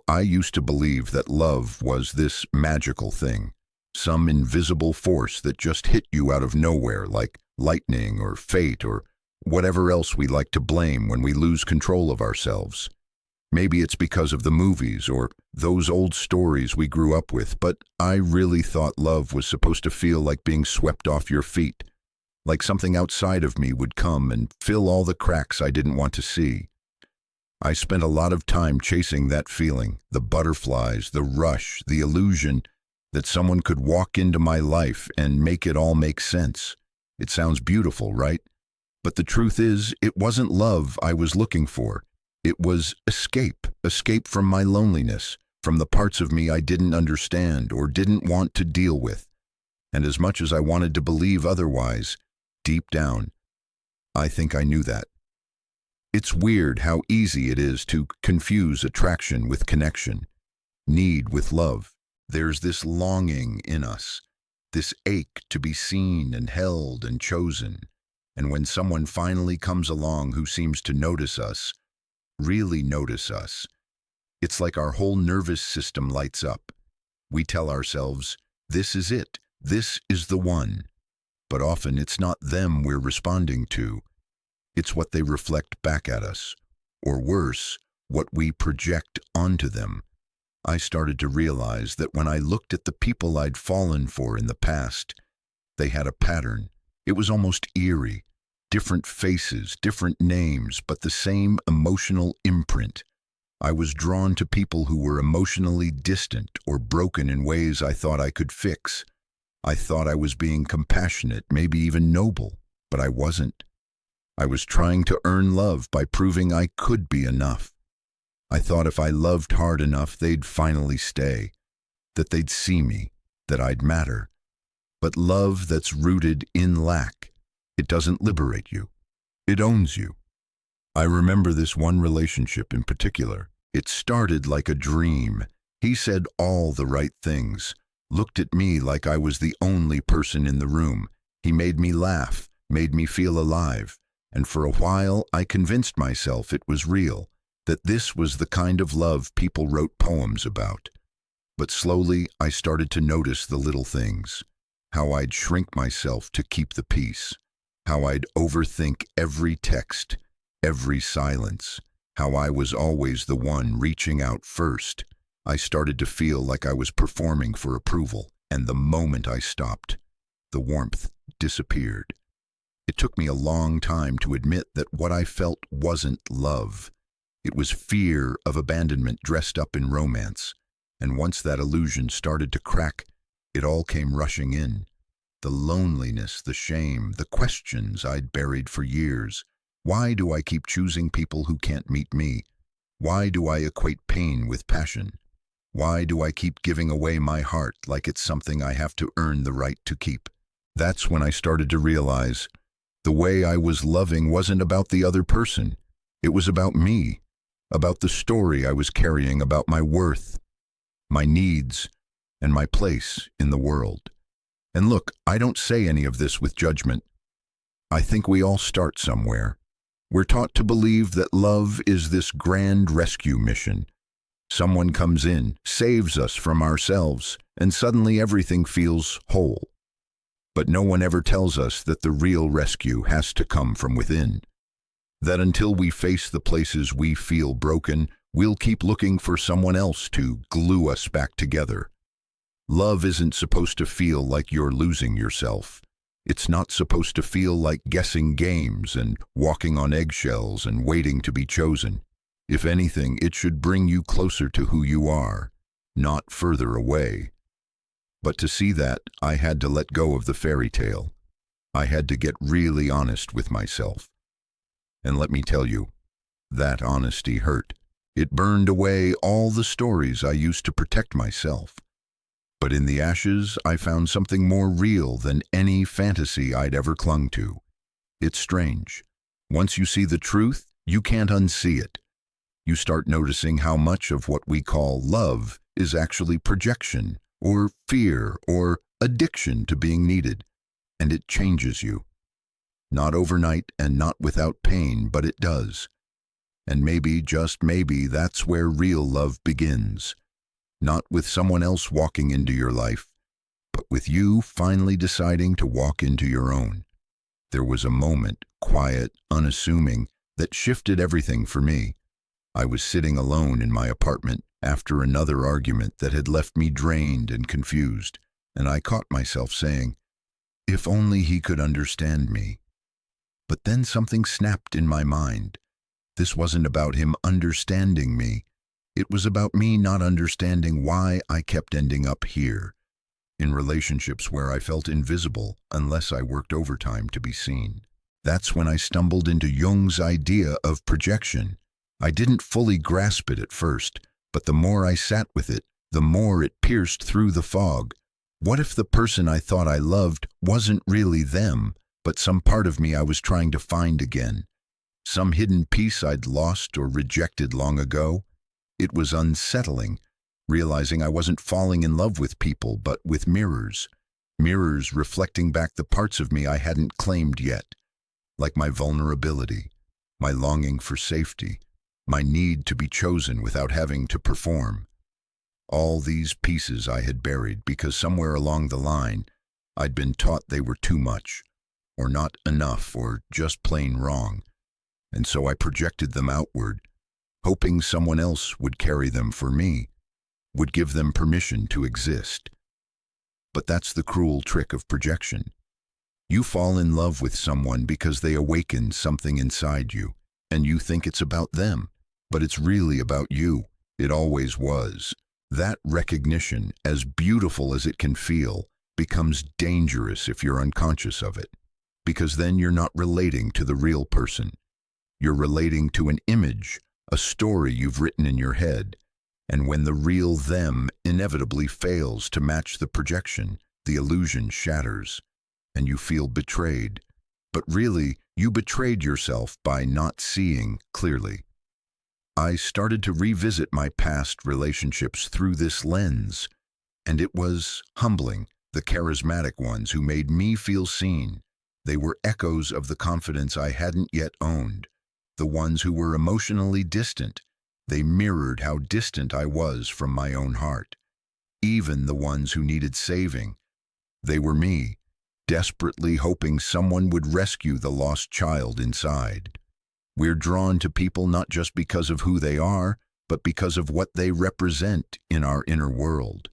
I used to believe that love was this magical thing, some invisible force that just hit you out of nowhere, like lightning or fate or whatever else we like to blame when we lose control of ourselves. Maybe it's because of the movies or those old stories we grew up with, but I really thought love was supposed to feel like being swept off your feet, like something outside of me would come and fill all the cracks I didn't want to see. I spent a lot of time chasing that feeling, the butterflies, the rush, the illusion that someone could walk into my life and make it all make sense. It sounds beautiful, right? But the truth is, it wasn't love I was looking for. It was escape from my loneliness, from the parts of me I didn't understand or didn't want to deal with. And as much as I wanted to believe otherwise, deep down, I think I knew that. It's weird how easy it is to confuse attraction with connection, need with love. There's this longing in us, this ache to be seen and held and chosen. And when someone finally comes along who seems to notice us, really notice us, it's like our whole nervous system lights up. We tell ourselves, this is it, this is the one. But often it's not them we're responding to. It's what they reflect back at us, or worse, what we project onto them. I started to realize that when I looked at the people I'd fallen for in the past, they had a pattern. It was almost eerie. Different faces, different names, but the same emotional imprint. I was drawn to people who were emotionally distant or broken in ways I thought I could fix. I thought I was being compassionate, maybe even noble, but I wasn't. I was trying to earn love by proving I could be enough. I thought if I loved hard enough, they'd finally stay, that they'd see me, that I'd matter. But love that's rooted in lack, it doesn't liberate you. It owns you. I remember this one relationship in particular. It started like a dream. He said all the right things, looked at me like I was the only person in the room. He made me laugh, made me feel alive. And for a while, I convinced myself it was real, that this was the kind of love people wrote poems about. But slowly, I started to notice the little things, how I'd shrink myself to keep the peace, how I'd overthink every text, every silence, how I was always the one reaching out first. I started to feel like I was performing for approval, and the moment I stopped, the warmth disappeared. It took me a long time to admit that what I felt wasn't love. It was fear of abandonment dressed up in romance. And once that illusion started to crack, it all came rushing in. The loneliness, the shame, the questions I'd buried for years. Why do I keep choosing people who can't meet me? Why do I equate pain with passion? Why do I keep giving away my heart like it's something I have to earn the right to keep? That's when I started to realize the way I was loving wasn't about the other person. It was about me, about the story I was carrying about my worth, my needs, and my place in the world. And look, I don't say any of this with judgment. I think we all start somewhere. We're taught to believe that love is this grand rescue mission. Someone comes in, saves us from ourselves, and suddenly everything feels whole. But no one ever tells us that the real rescue has to come from within. That until we face the places we feel broken, we'll keep looking for someone else to glue us back together. Love isn't supposed to feel like you're losing yourself. It's not supposed to feel like guessing games and walking on eggshells and waiting to be chosen. If anything, it should bring you closer to who you are, not further away. But to see that, I had to let go of the fairy tale. I had to get really honest with myself. And let me tell you, that honesty hurt. It burned away all the stories I used to protect myself. But in the ashes, I found something more real than any fantasy I'd ever clung to. It's strange. Once you see the truth, you can't unsee it. You start noticing how much of what we call love is actually projection, or fear, or addiction to being needed. And it changes you. Not overnight and not without pain, but it does. And maybe, just maybe, that's where real love begins. Not with someone else walking into your life, but with you finally deciding to walk into your own. There was a moment, quiet, unassuming, that shifted everything for me. I was sitting alone in my apartment after another argument that had left me drained and confused, and I caught myself saying, if only he could understand me. But then something snapped in my mind. This wasn't about him understanding me. It was about me not understanding why I kept ending up here, in relationships where I felt invisible unless I worked overtime to be seen. That's when I stumbled into Jung's idea of projection. I didn't fully grasp it at first, but the more I sat with it, the more it pierced through the fog. What if the person I thought I loved wasn't really them, but some part of me I was trying to find again? Some hidden piece I'd lost or rejected long ago? It was unsettling, realizing I wasn't falling in love with people, but with mirrors. Mirrors reflecting back the parts of me I hadn't claimed yet, like my vulnerability, my longing for safety, my need to be chosen without having to perform. All these pieces I had buried because somewhere along the line I'd been taught they were too much, or not enough, or just plain wrong. And so I projected them outward, hoping someone else would carry them for me, would give them permission to exist. But that's the cruel trick of projection. You fall in love with someone because they awaken something inside you, and you think it's about them, but it's really about you. It always was. That recognition, as beautiful as it can feel, becomes dangerous if you're unconscious of it, because then you're not relating to the real person. You're relating to an image, a story you've written in your head, and when the real them inevitably fails to match the projection, the illusion shatters, and you feel betrayed. But really, you betrayed yourself by not seeing clearly. I started to revisit my past relationships through this lens, and it was humbling. The charismatic ones who made me feel seen. They were echoes of the confidence I hadn't yet owned. The ones who were emotionally distant, they mirrored how distant I was from my own heart. Even the ones who needed saving, they were me, desperately hoping someone would rescue the lost child inside. We're drawn to people not just because of who they are, but because of what they represent in our inner world.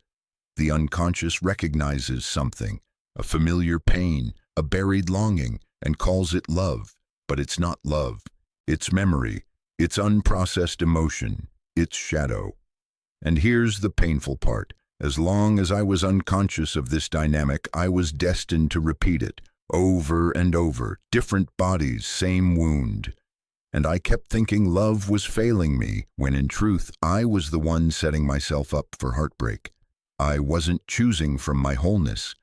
The unconscious recognizes something, a familiar pain, a buried longing, and calls it love. But it's not love. It's memory. It's unprocessed emotion. It's shadow. And here's the painful part. As long as I was unconscious of this dynamic, I was destined to repeat it, over and over, different bodies, same wound. And I kept thinking love was failing me, when in truth, I was the one setting myself up for heartbreak. I wasn't choosing from my wholeness.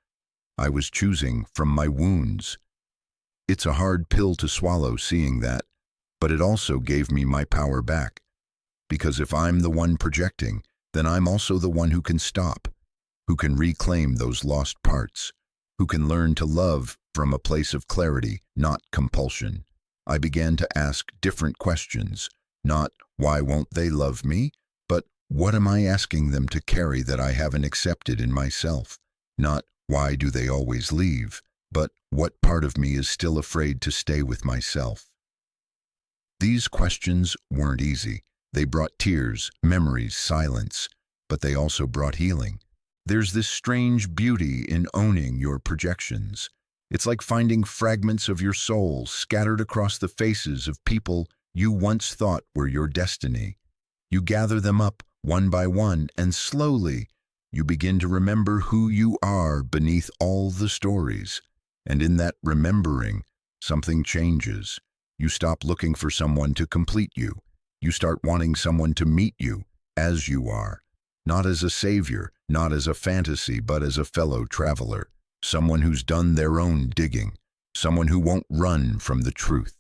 I was choosing from my wounds. It's a hard pill to swallow seeing that, but it also gave me my power back. Because if I'm the one projecting, then I'm also the one who can stop, who can reclaim those lost parts, who can learn to love from a place of clarity, not compulsion. I began to ask different questions, not why won't they love me, but what am I asking them to carry that I haven't accepted in myself? Not why do they always leave, but what part of me is still afraid to stay with myself? These questions weren't easy. They brought tears, memories, silence, but they also brought healing. There's this strange beauty in owning your projections. It's like finding fragments of your soul scattered across the faces of people you once thought were your destiny. You gather them up one by one, and slowly you begin to remember who you are beneath all the stories. And in that remembering, something changes. You stop looking for someone to complete you. You start wanting someone to meet you as you are, not as a savior, not as a fantasy, but as a fellow traveler. Someone who's done their own digging, someone who won't run from the truth.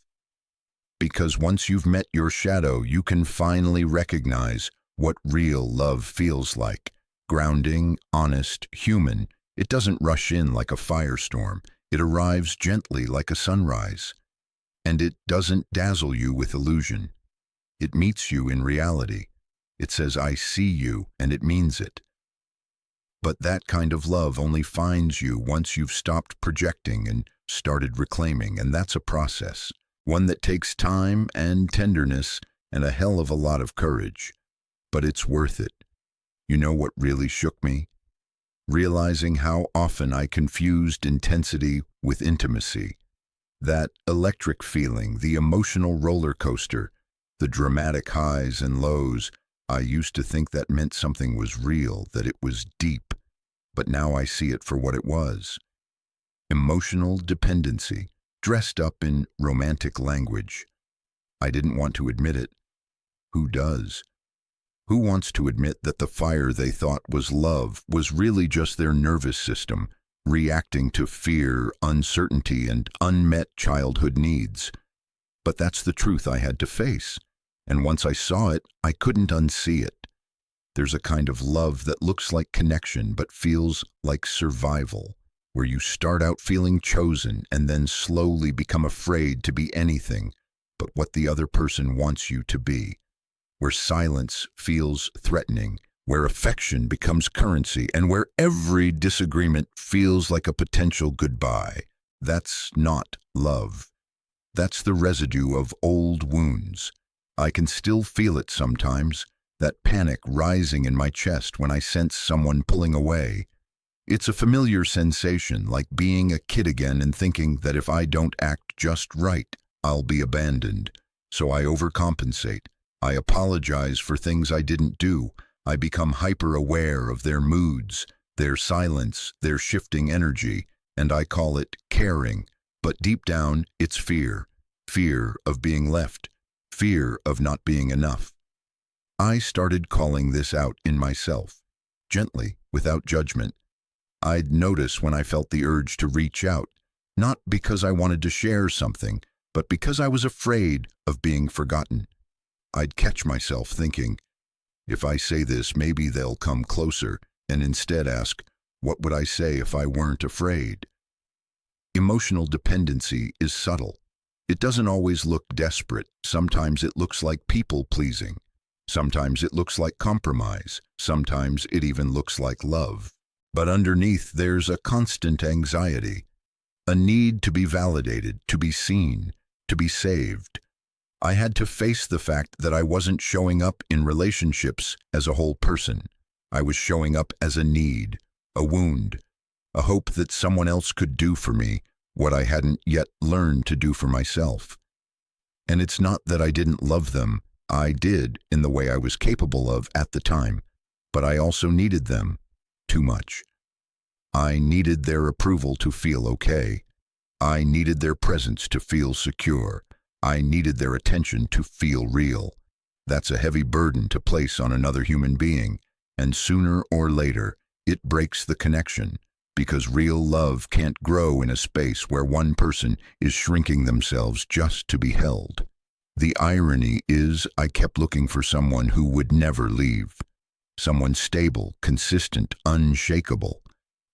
Because once you've met your shadow, you can finally recognize what real love feels like. Grounding, honest, human. It doesn't rush in like a firestorm. It arrives gently like a sunrise. And it doesn't dazzle you with illusion. It meets you in reality. It says, I see you, and it means it. But that kind of love only finds you once you've stopped projecting and started reclaiming, and that's a process. One that takes time and tenderness and a hell of a lot of courage. But it's worth it. You know what really shook me? Realizing how often I confused intensity with intimacy. That electric feeling, the emotional roller coaster, the dramatic highs and lows, I used to think that meant something was real, that it was deep. But now I see it for what it was. Emotional dependency, dressed up in romantic language. I didn't want to admit it. Who does? Who wants to admit that the fire they thought was love was really just their nervous system, reacting to fear, uncertainty, and unmet childhood needs? But that's the truth I had to face, and once I saw it, I couldn't unsee it. There's a kind of love that looks like connection but feels like survival, where you start out feeling chosen and then slowly become afraid to be anything but what the other person wants you to be. Where silence feels threatening, where affection becomes currency, and where every disagreement feels like a potential goodbye. That's not love. That's the residue of old wounds. I can still feel it sometimes, that panic rising in my chest when I sense someone pulling away. It's a familiar sensation, like being a kid again and thinking that if I don't act just right, I'll be abandoned. So I overcompensate. I apologize for things I didn't do. I become hyper-aware of their moods, their silence, their shifting energy, and I call it caring. But deep down, it's fear. Fear of being left. Fear of not being enough. I started calling this out in myself, gently, without judgment. I'd notice when I felt the urge to reach out, not because I wanted to share something, but because I was afraid of being forgotten. I'd catch myself thinking, if I say this, maybe they'll come closer, and instead ask, what would I say if I weren't afraid? Emotional dependency is subtle. It doesn't always look desperate. Sometimes it looks like people-pleasing. Sometimes it looks like compromise. Sometimes it even looks like love. But underneath, there's a constant anxiety, a need to be validated, to be seen, to be saved. I had to face the fact that I wasn't showing up in relationships as a whole person. I was showing up as a need, a wound, a hope that someone else could do for me what I hadn't yet learned to do for myself. And it's not that I didn't love them. I did in the way I was capable of at the time, but I also needed them too much. I needed their approval to feel okay. I needed their presence to feel secure. I needed their attention to feel real. That's a heavy burden to place on another human being, and sooner or later, it breaks the connection, because real love can't grow in a space where one person is shrinking themselves just to be held. The irony is I kept looking for someone who would never leave, someone stable, consistent, unshakable,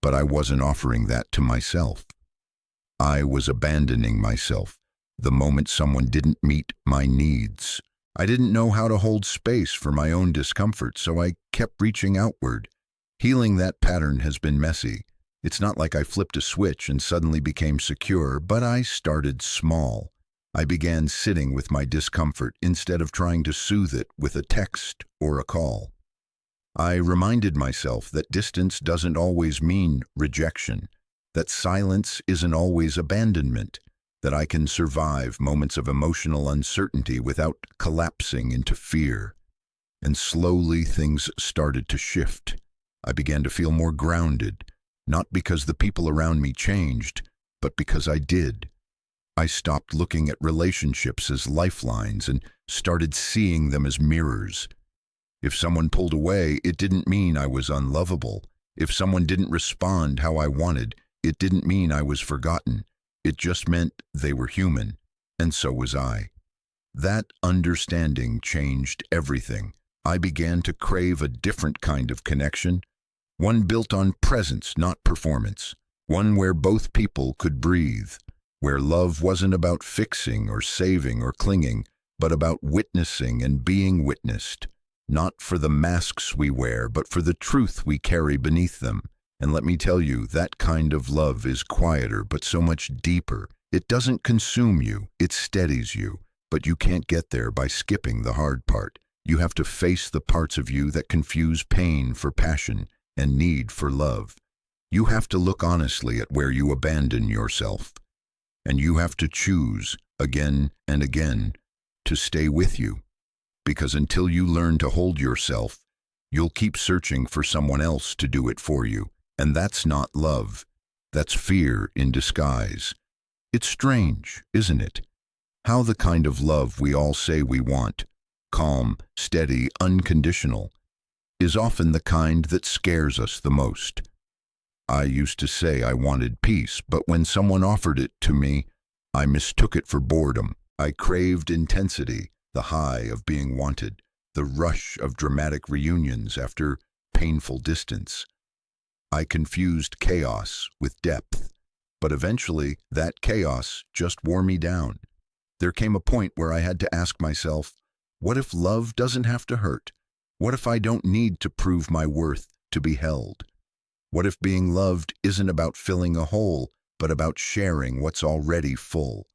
but I wasn't offering that to myself. I was abandoning myself the moment someone didn't meet my needs. I didn't know how to hold space for my own discomfort, so I kept reaching outward. Healing that pattern has been messy. It's not like I flipped a switch and suddenly became secure, but I started small. I began sitting with my discomfort instead of trying to soothe it with a text or a call. I reminded myself that distance doesn't always mean rejection, that silence isn't always abandonment, that I can survive moments of emotional uncertainty without collapsing into fear. And slowly things started to shift. I began to feel more grounded, not because the people around me changed, but because I did. I stopped looking at relationships as lifelines and started seeing them as mirrors. If someone pulled away, it didn't mean I was unlovable. If someone didn't respond how I wanted, it didn't mean I was forgotten. It just meant they were human, and so was I. That understanding changed everything. I began to crave a different kind of connection, one built on presence, not performance, one where both people could breathe, where love wasn't about fixing or saving or clinging, but about witnessing and being witnessed, not for the masks we wear, but for the truth we carry beneath them. And let me tell you, that kind of love is quieter, but so much deeper. It doesn't consume you, it steadies you, but you can't get there by skipping the hard part. You have to face the parts of you that confuse pain for passion and need for love. You have to look honestly at where you abandon yourself. And you have to choose, again and again, to stay with you. Because until you learn to hold yourself, you'll keep searching for someone else to do it for you. And that's not love. That's fear in disguise. It's strange, isn't it? How the kind of love we all say we want, calm, steady, unconditional, is often the kind that scares us the most. I used to say I wanted peace, but when someone offered it to me, I mistook it for boredom. I craved intensity, the high of being wanted, the rush of dramatic reunions after painful distance. I confused chaos with depth, but eventually that chaos just wore me down. There came a point where I had to ask myself, what if love doesn't have to hurt? What if I don't need to prove my worth to be held? What if being loved isn't about filling a hole, but about sharing what's already full?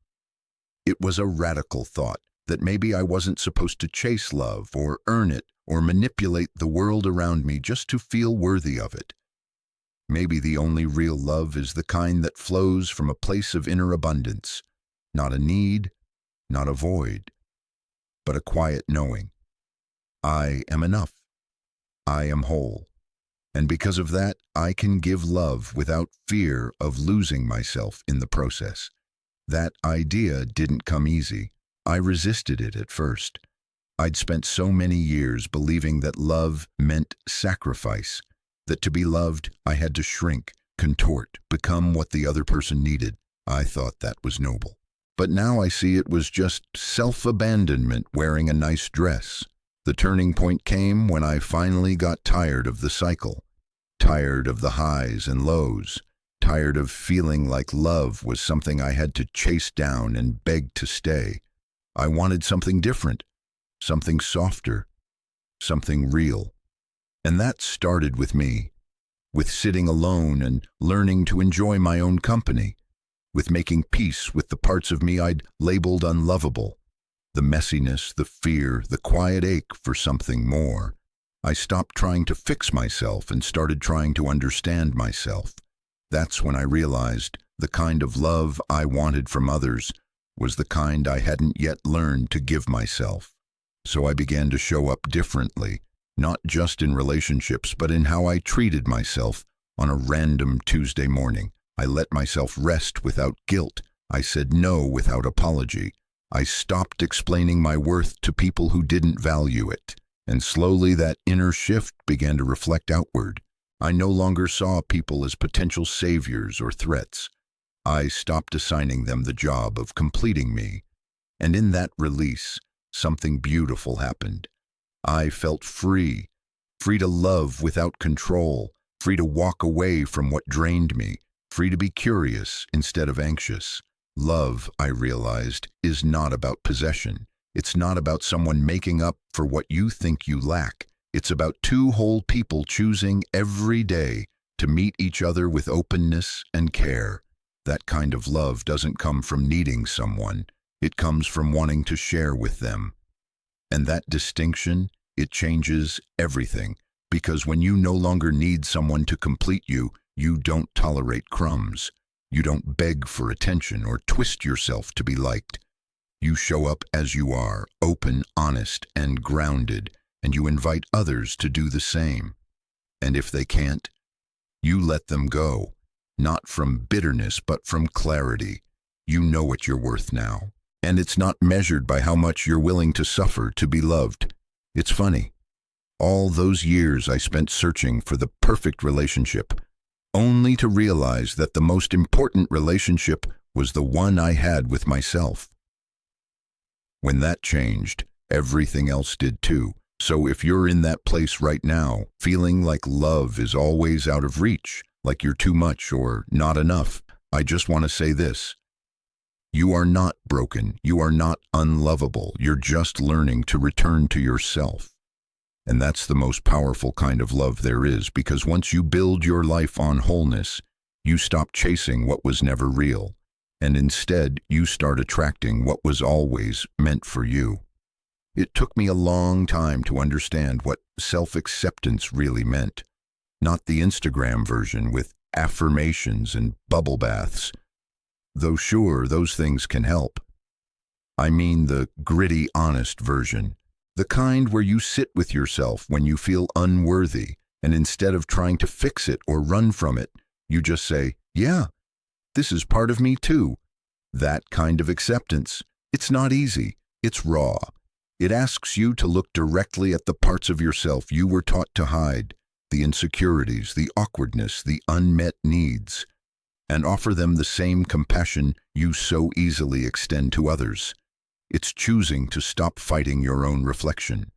It was a radical thought that maybe I wasn't supposed to chase love or earn it or manipulate the world around me just to feel worthy of it. Maybe the only real love is the kind that flows from a place of inner abundance, not a need, not a void, but a quiet knowing. I am enough. I am whole. And because of that, I can give love without fear of losing myself in the process. That idea didn't come easy. I resisted it at first. I'd spent so many years believing that love meant sacrifice, that to be loved, I had to shrink, contort, become what the other person needed. I thought that was noble. But now I see it was just self-abandonment wearing a nice dress. The turning point came when I finally got tired of the cycle, tired of the highs and lows, tired of feeling like love was something I had to chase down and beg to stay. I wanted something different, something softer, something real. And that started with me, with sitting alone and learning to enjoy my own company, with making peace with the parts of me I'd labeled unlovable, the messiness, the fear, the quiet ache for something more. I stopped trying to fix myself and started trying to understand myself. That's when I realized the kind of love I wanted from others was the kind I hadn't yet learned to give myself. So I began to show up differently, not just in relationships, but in how I treated myself on a random Tuesday morning. I let myself rest without guilt. I said no without apology. I stopped explaining my worth to people who didn't value it. And slowly that inner shift began to reflect outward. I no longer saw people as potential saviors or threats. I stopped assigning them the job of completing me. And in that release, something beautiful happened. I felt free, free to love without control, free to walk away from what drained me, free to be curious instead of anxious. Love, I realized, is not about possession. It's not about someone making up for what you think you lack. It's about two whole people choosing every day to meet each other with openness and care. That kind of love doesn't come from needing someone. It comes from wanting to share with them. And that distinction, it changes everything. Because when you no longer need someone to complete you, you don't tolerate crumbs. You don't beg for attention or twist yourself to be liked. You show up as you are, open, honest, and grounded, and you invite others to do the same. And if they can't, you let them go, not from bitterness, but from clarity. You know what you're worth now. And it's not measured by how much you're willing to suffer to be loved. It's funny. All those years I spent searching for the perfect relationship, only to realize that the most important relationship was the one I had with myself. When that changed, everything else did too. So if you're in that place right now, feeling like love is always out of reach, like you're too much or not enough, I just want to say this. You are not broken. You are not unlovable. You're just learning to return to yourself. And that's the most powerful kind of love there is, because once you build your life on wholeness, you stop chasing what was never real, and instead you start attracting what was always meant for you. It took me a long time to understand what self-acceptance really meant. Not the Instagram version with affirmations and bubble baths. Though sure, those things can help. I mean the gritty, honest version. The kind where you sit with yourself when you feel unworthy, and instead of trying to fix it or run from it, you just say, yeah, this is part of me too. That kind of acceptance. It's not easy. It's raw. It asks you to look directly at the parts of yourself you were taught to hide, the insecurities, the awkwardness, the unmet needs, and offer them the same compassion you so easily extend to others. It's choosing to stop fighting your own reflection.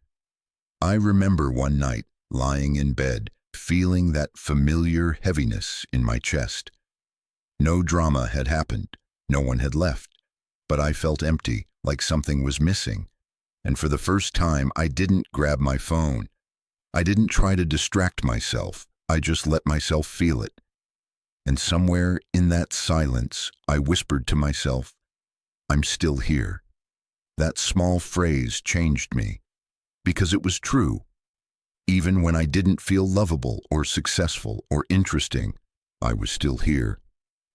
I remember one night, lying in bed, feeling that familiar heaviness in my chest. No drama had happened, no one had left, but I felt empty, like something was missing. And for the first time, I didn't grab my phone. I didn't try to distract myself. I just let myself feel it. And somewhere in that silence, I whispered to myself, I'm still here. That small phrase changed me, because it was true. Even when I didn't feel lovable or successful or interesting, I was still here.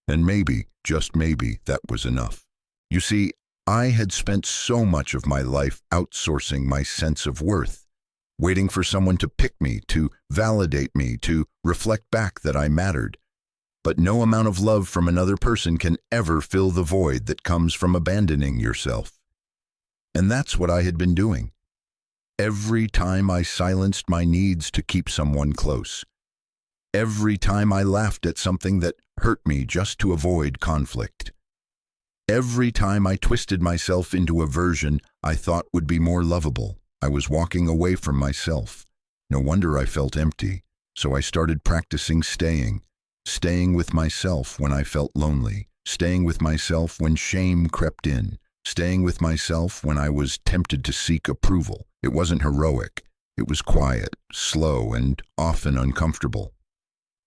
And maybe, just maybe, that was enough. You see, I had spent so much of my life outsourcing my sense of worth, waiting for someone to pick me, to validate me, to reflect back that I mattered. But no amount of love from another person can ever fill the void that comes from abandoning yourself. And that's what I had been doing. Every time I silenced my needs to keep someone close. Every time I laughed at something that hurt me just to avoid conflict. Every time I twisted myself into a version I thought would be more lovable, I was walking away from myself. No wonder I felt empty, so I started practicing staying with myself when I felt lonely, staying with myself when shame crept in, staying with myself when I was tempted to seek approval. It wasn't heroic. It was quiet, slow, and often uncomfortable.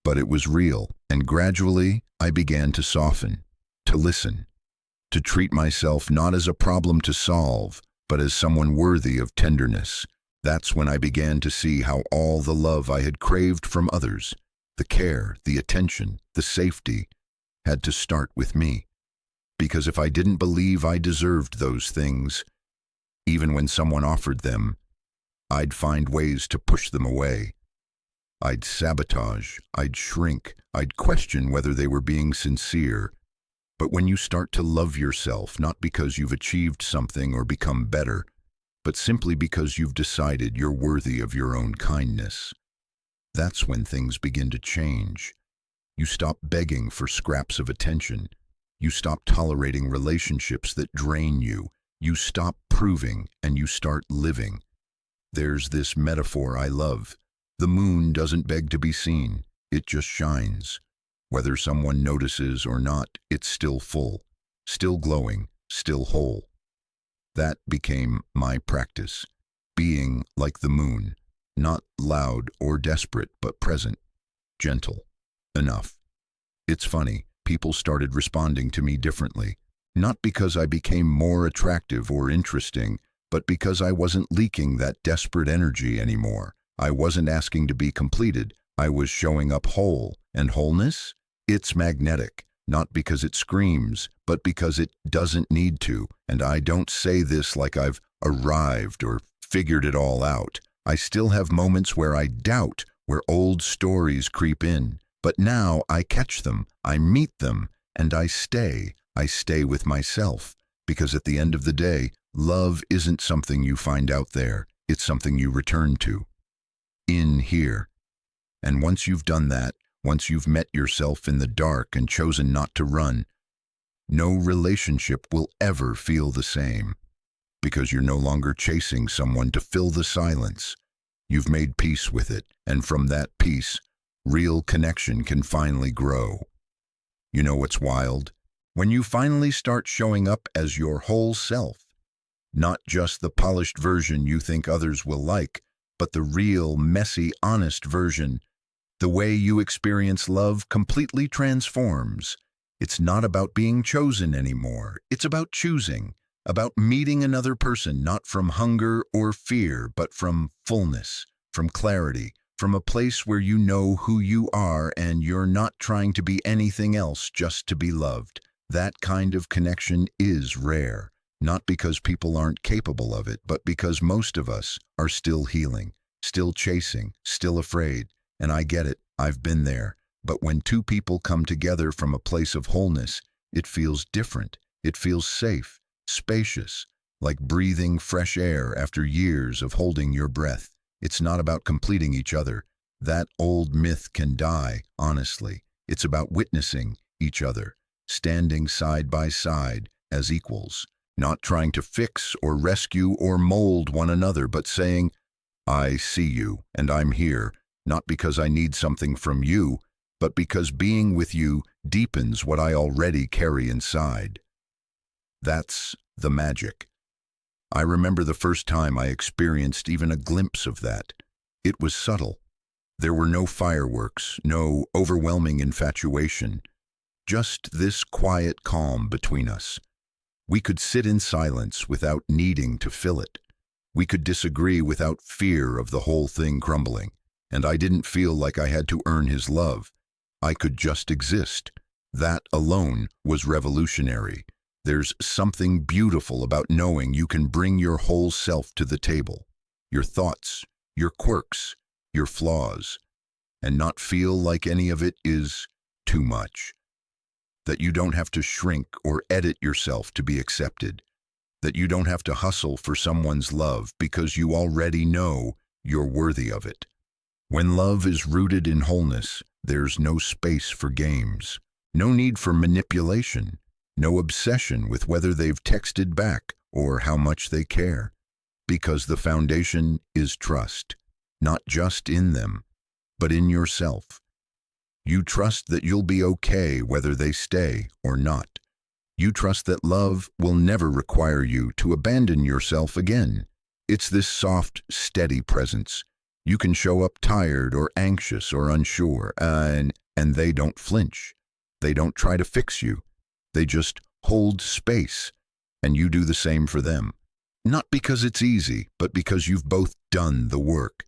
But it was real, and gradually I began to soften, to listen, to treat myself not as a problem to solve, but as someone worthy of tenderness. That's when I began to see how all the love I had craved from others, the care, the attention, the safety, had to start with me. Because if I didn't believe I deserved those things, even when someone offered them, I'd find ways to push them away. I'd sabotage, I'd shrink, I'd question whether they were being sincere. But when you start to love yourself, not because you've achieved something or become better, but simply because you've decided you're worthy of your own kindness, that's when things begin to change. You stop begging for scraps of attention. You stop tolerating relationships that drain you. You stop proving and you start living. There's this metaphor I love. The moon doesn't beg to be seen. It just shines. Whether someone notices or not, it's still full, still glowing, still whole. That became my practice, being like the moon, not loud or desperate, but present, gentle, enough. It's funny, people started responding to me differently, not because I became more attractive or interesting, but because I wasn't leaking that desperate energy anymore. I wasn't asking to be completed. I was showing up whole, and wholeness? It's magnetic, not because it screams, but because it doesn't need to. And I don't say this like I've arrived or figured it all out. I still have moments where I doubt, where old stories creep in. But now I catch them, I meet them, and I stay. I stay with myself. Because at the end of the day, love isn't something you find out there. It's something you return to. In here. And once you've done that, once you've met yourself in the dark and chosen not to run, no relationship will ever feel the same. Because you're no longer chasing someone to fill the silence. You've made peace with it, and from that peace, real connection can finally grow. You know what's wild? When you finally start showing up as your whole self, not just the polished version you think others will like, but the real, messy, honest version, the way you experience love completely transforms. It's not about being chosen anymore. It's about choosing, about meeting another person not from hunger or fear, but from fullness, from clarity, from a place where you know who you are and you're not trying to be anything else just to be loved. That kind of connection is rare, not because people aren't capable of it, but because most of us are still healing, still chasing, still afraid. And I get it, I've been there. But when two people come together from a place of wholeness, it feels different. It feels safe, spacious, like breathing fresh air after years of holding your breath. It's not about completing each other. That old myth can die, honestly. It's about witnessing each other, standing side by side as equals, not trying to fix or rescue or mold one another, but saying, I see you and I'm here, not because I need something from you, but because being with you deepens what I already carry inside. That's the magic. I remember the first time I experienced even a glimpse of that. It was subtle. There were no fireworks, no overwhelming infatuation, just this quiet calm between us. We could sit in silence without needing to fill it. We could disagree without fear of the whole thing crumbling, and I didn't feel like I had to earn his love. I could just exist. That alone was revolutionary. There's something beautiful about knowing you can bring your whole self to the table, your thoughts, your quirks, your flaws, and not feel like any of it is too much. That you don't have to shrink or edit yourself to be accepted. That you don't have to hustle for someone's love because you already know you're worthy of it. When love is rooted in wholeness, there's no space for games, no need for manipulation, no obsession with whether they've texted back or how much they care, because the foundation is trust, not just in them, but in yourself. You trust that you'll be okay whether they stay or not. You trust that love will never require you to abandon yourself again. It's this soft, steady presence. You can show up tired or anxious or unsure, and they don't flinch. They don't try to fix you. They just hold space, and you do the same for them. Not because it's easy, but because you've both done the work.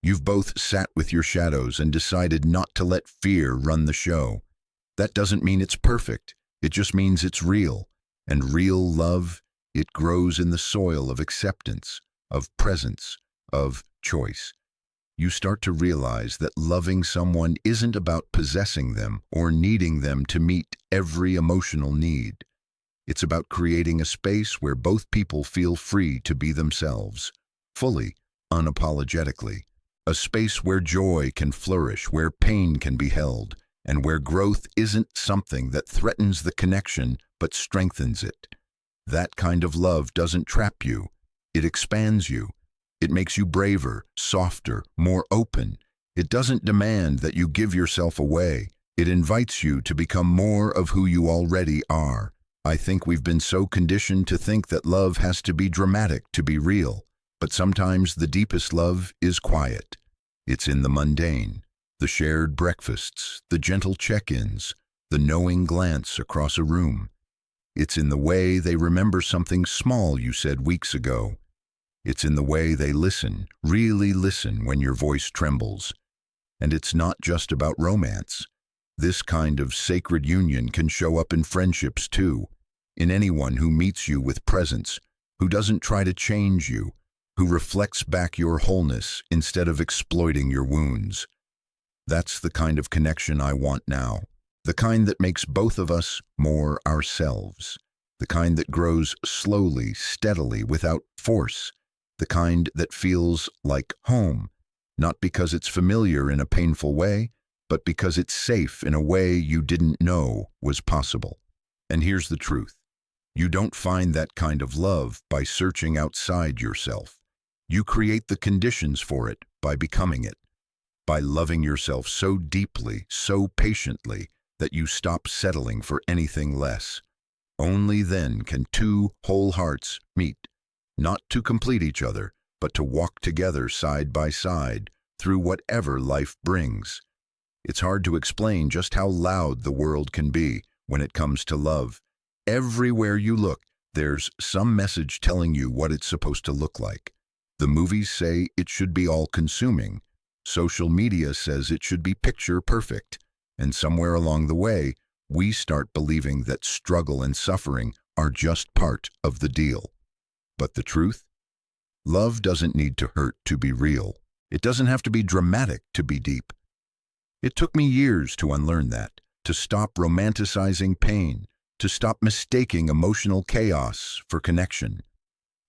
You've both sat with your shadows and decided not to let fear run the show. That doesn't mean it's perfect. It just means it's real. And real love, it grows in the soil of acceptance, of presence, of choice. You start to realize that loving someone isn't about possessing them or needing them to meet every emotional need. It's about creating a space where both people feel free to be themselves, fully, unapologetically. A space where joy can flourish, where pain can be held, and where growth isn't something that threatens the connection but strengthens it. That kind of love doesn't trap you. It expands you. It makes you braver, softer, more open. It doesn't demand that you give yourself away. It invites you to become more of who you already are. I think we've been so conditioned to think that love has to be dramatic to be real. But sometimes the deepest love is quiet. It's in the mundane, the shared breakfasts, the gentle check-ins, the knowing glance across a room. It's in the way they remember something small you said weeks ago. It's in the way they listen, really listen when your voice trembles. And it's not just about romance. This kind of sacred union can show up in friendships too, in anyone who meets you with presence, who doesn't try to change you, who reflects back your wholeness instead of exploiting your wounds. That's the kind of connection I want now, the kind that makes both of us more ourselves, the kind that grows slowly, steadily, without force, the kind that feels like home, not because it's familiar in a painful way, but because it's safe in a way you didn't know was possible. And here's the truth. You don't find that kind of love by searching outside yourself. You create the conditions for it by becoming it, by loving yourself so deeply, so patiently, that you stop settling for anything less. Only then can two whole hearts meet, not to complete each other, but to walk together side by side through whatever life brings. It's hard to explain just how loud the world can be when it comes to love. Everywhere you look, there's some message telling you what it's supposed to look like. The movies say it should be all-consuming. Social media says it should be picture perfect. And somewhere along the way, we start believing that struggle and suffering are just part of the deal. But the truth? Love doesn't need to hurt to be real. It doesn't have to be dramatic to be deep. It took me years to unlearn that, to stop romanticizing pain, to stop mistaking emotional chaos for connection.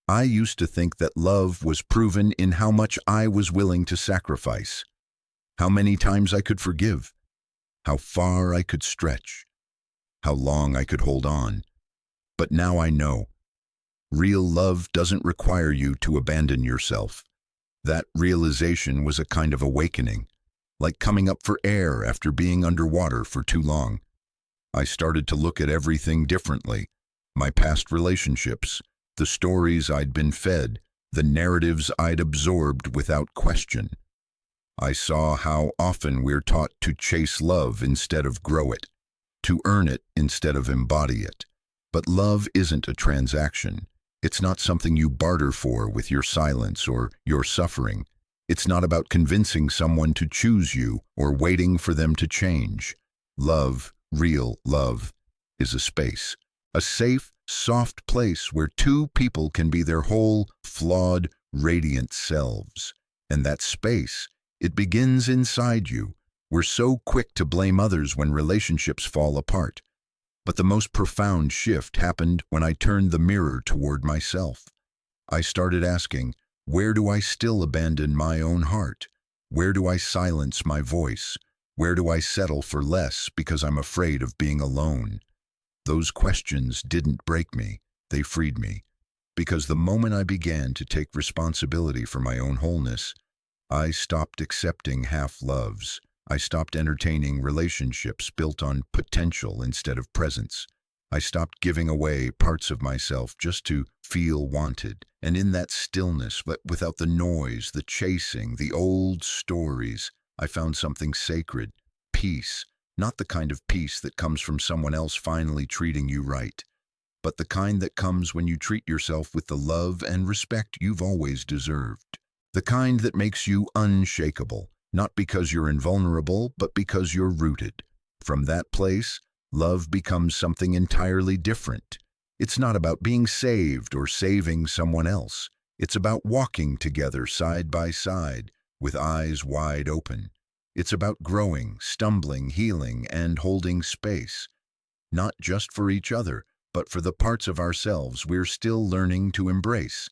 I used to think that love was proven in how much I was willing to sacrifice, how many times I could forgive, how far I could stretch, how long I could hold on. But now I know. Real love doesn't require you to abandon yourself. That realization was a kind of awakening, like coming up for air after being underwater for too long. I started to look at everything differently. My past relationships, the stories I'd been fed, the narratives I'd absorbed without question. I saw how often we're taught to chase love instead of grow it, to earn it instead of embody it. But love isn't a transaction. It's not something you barter for with your silence or your suffering. It's not about convincing someone to choose you or waiting for them to change. Love, real love, is a space, a safe, soft place where two people can be their whole, flawed, radiant selves. And that space, it begins inside you. We're so quick to blame others when relationships fall apart. But the most profound shift happened when I turned the mirror toward myself. I started asking, where do I still abandon my own heart? Where do I silence my voice? Where do I settle for less because I'm afraid of being alone? Those questions didn't break me, they freed me. Because the moment I began to take responsibility for my own wholeness, I stopped accepting half-loves. I stopped entertaining relationships built on potential instead of presence. I stopped giving away parts of myself just to feel wanted. And in that stillness, but without the noise, the chasing, the old stories, I found something sacred, peace. Not the kind of peace that comes from someone else finally treating you right, but the kind that comes when you treat yourself with the love and respect you've always deserved. The kind that makes you unshakable. Not because you're invulnerable, but because you're rooted. From that place, love becomes something entirely different. It's not about being saved or saving someone else. It's about walking together side by side, with eyes wide open. It's about growing, stumbling, healing, and holding space. Not just for each other, but for the parts of ourselves we're still learning to embrace.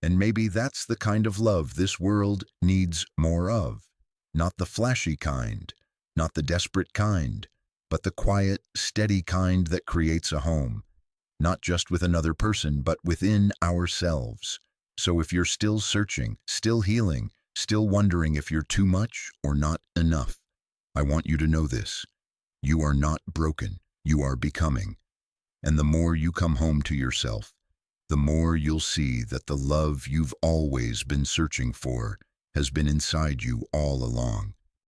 And maybe that's the kind of love this world needs more of. Not the flashy kind, not the desperate kind, but the quiet, steady kind that creates a home, not just with another person, but within ourselves. So if you're still searching, still healing, still wondering if you're too much or not enough, I want you to know this. You are not broken, you are becoming. And the more you come home to yourself, the more you'll see that the love you've always been searching for has been inside you all along.